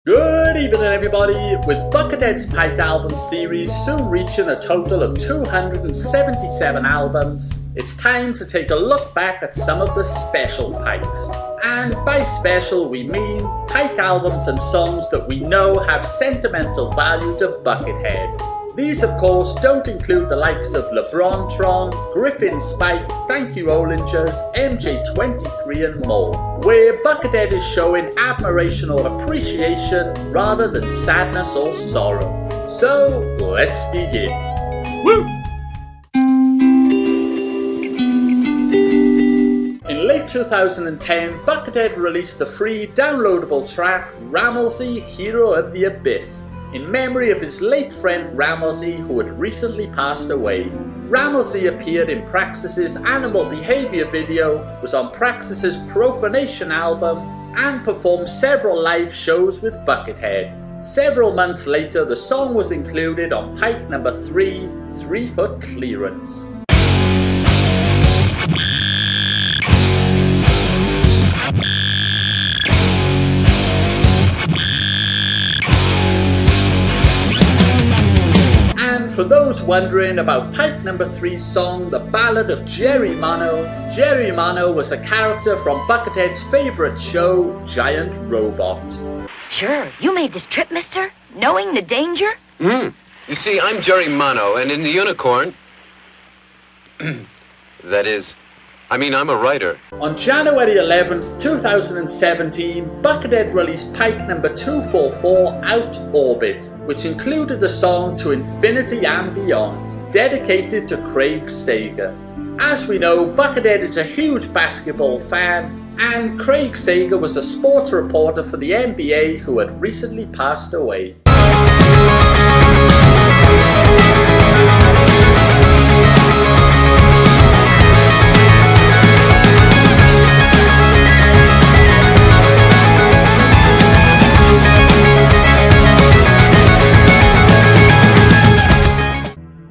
Good evening everybody, with Buckethead's Pike album series soon reaching a total of 277 albums, it's time to take a look back at some of the Special Pikes. And by special we mean Pike albums and songs that we know have sentimental value to Buckethead. These of course don't include the likes of LeBron-Tron, Griffin Spike, Thank You Ollingers, MJ23 and more, where Buckethead is showing admiration or appreciation rather than sadness or sorrow. So let's begin. Woo! In late 2010, Buckethead released the free downloadable track Rammellzee, Hero of the Abyss, in memory of his late friend Rammellzee, who had recently passed away. Rammellzee appeared in Praxis's Animal Behavior video, was on Praxis's Profanation album, and performed several live shows with Buckethead. Several months later, the song was included on Pike number 3, 3 Foot Clearance. For those wondering about Pike number 3's song, The Ballad of Jerry Mono was a character from Buckethead's favourite show, Giant Robot. Sure, you made this trip, mister? Knowing the danger? You see, I'm Jerry Mono, and in the Unicorn... I'm a writer. On January 11th, 2017, Buckethead released Pike number 244, Out Orbit, which included the song To Infinity and Beyond, dedicated to Craig Sager. As we know, Buckethead is a huge basketball fan, and Craig Sager was a sports reporter for the NBA who had recently passed away.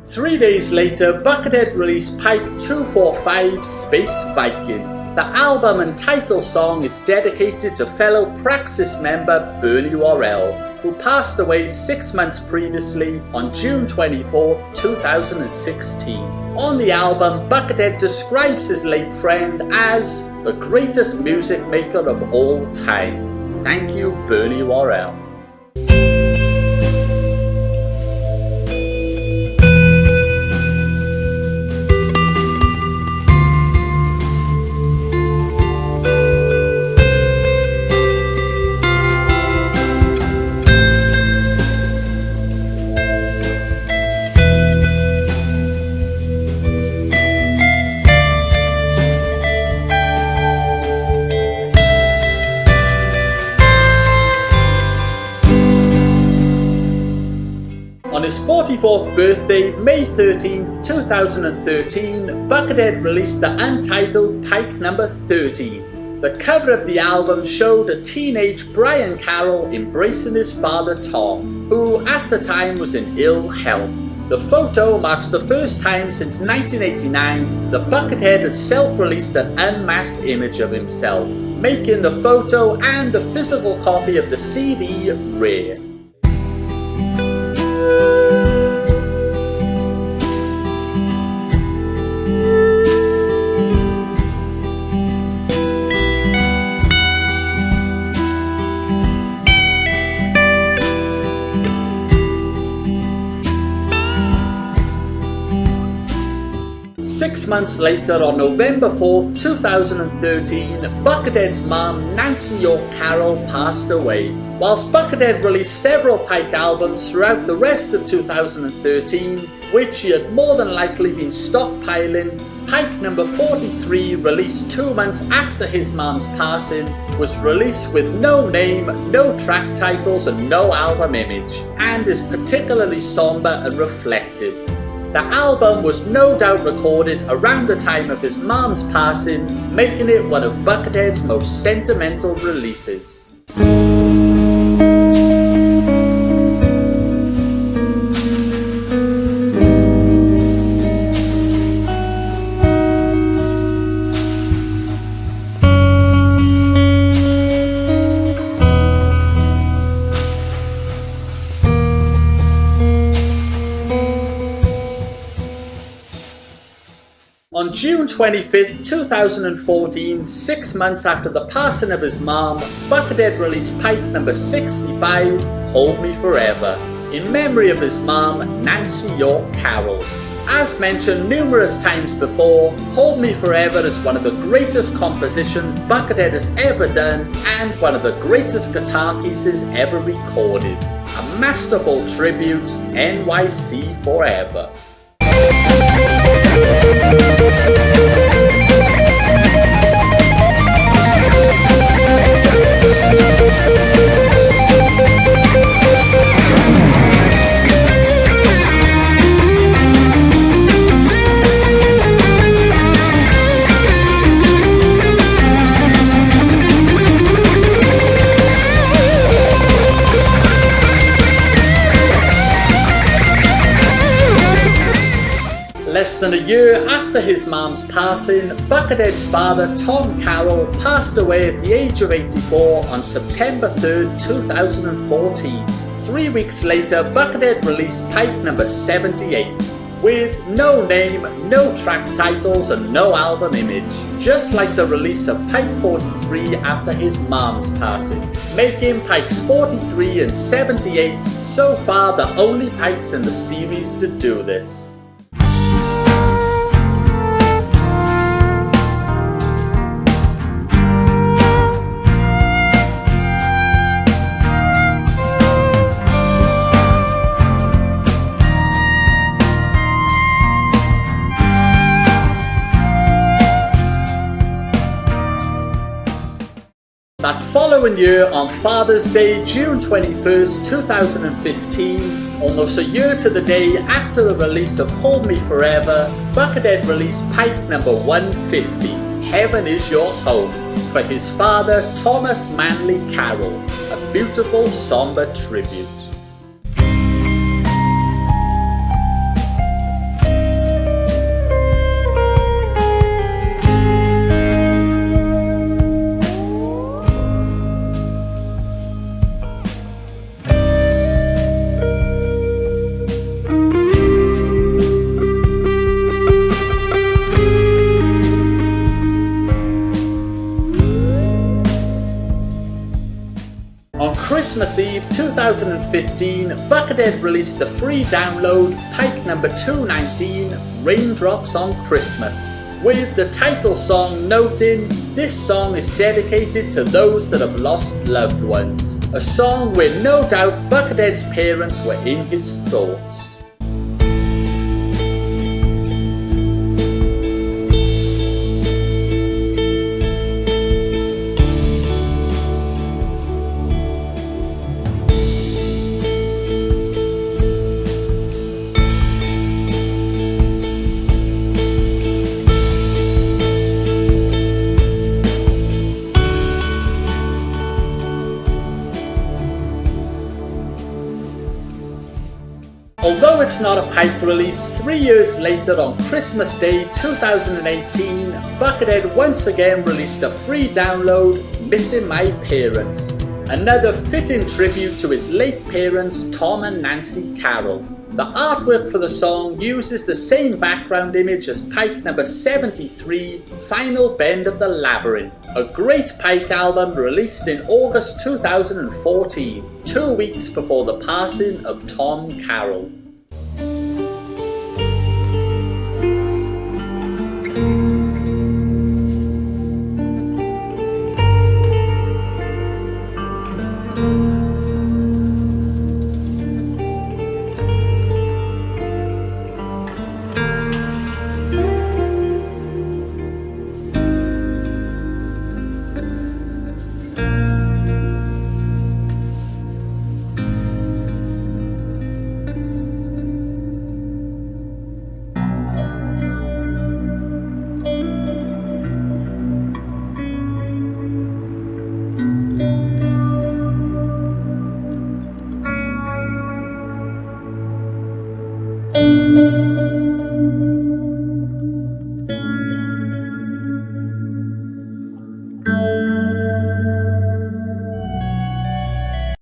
Three days later, Buckethead released Pike 245, Space Viking. The album and title song is dedicated to fellow Praxis member Bernie Worrell, who passed away 6 months previously on June 24th, 2016. On the album, Buckethead describes his late friend as the greatest music maker of all time. Thank you, Bernie Worrell. On his 44th birthday, May 13th, 2013, Buckethead released the untitled Pike number 13. The cover of the album showed a teenage Brian Carroll embracing his father Tom, who at the time was in ill health. The photo marks the first time since 1989 that Buckethead had self-released an unmasked image of himself, making the photo and a physical copy of the CD rare. 6 months later, on November 4th, 2013, Buckethead's mum, Nancy York Carroll, passed away. Whilst Buckethead released several Pike albums throughout the rest of 2013, which he had more than likely been stockpiling, Pike number 43, released 2 months after his mum's passing, was released with no name, no track titles and no album image, and is particularly somber and reflective. The album was no doubt recorded around the time of his mum's passing, making it one of Buckethead's most sentimental releases. 25th, 2014, 6 months after the passing of his mom, Buckethead released Pike number 65, Hold Me Forever, in memory of his mom, Nancy York Carroll. As mentioned numerous times before, Hold Me Forever is one of the greatest compositions Buckethead has ever done and one of the greatest guitar pieces ever recorded. A masterful tribute, NYC Forever. Less than a year after his mom's passing, Buckethead's father, Tom Carroll, passed away at the age of 84 on September 3rd, 2014. 3 weeks later, Buckethead released Pike number 78, with no name, no track titles and no album image, just like the release of Pike 43 after his mom's passing, making Pikes 43 and 78 so far the only Pikes in the series to do this. That following year, on Father's Day, June 21st, 2015, almost a year to the day after the release of Hold Me Forever, Buckethead released Pike number 150, Heaven Is Your Home, for his father, Thomas Manley Carroll, a beautiful somber tribute. On Christmas Eve 2015, Buckethead released the free download Pike number 219, Raindrops on Christmas, with the title song noting, "This song is dedicated to those that have lost loved ones," a song where no doubt Buckethead's parents were in his thoughts. Although it's not a Pike release, 3 years later on Christmas Day 2018, Buckethead once again released a free download, Missing My Parents, another fitting tribute to his late parents Tom and Nancy Carroll. The artwork for the song uses the same background image as Pike number 73, Final Bend of the Labyrinth, a great Pike album released in August 2014, 2 weeks before the passing of Tom Carroll.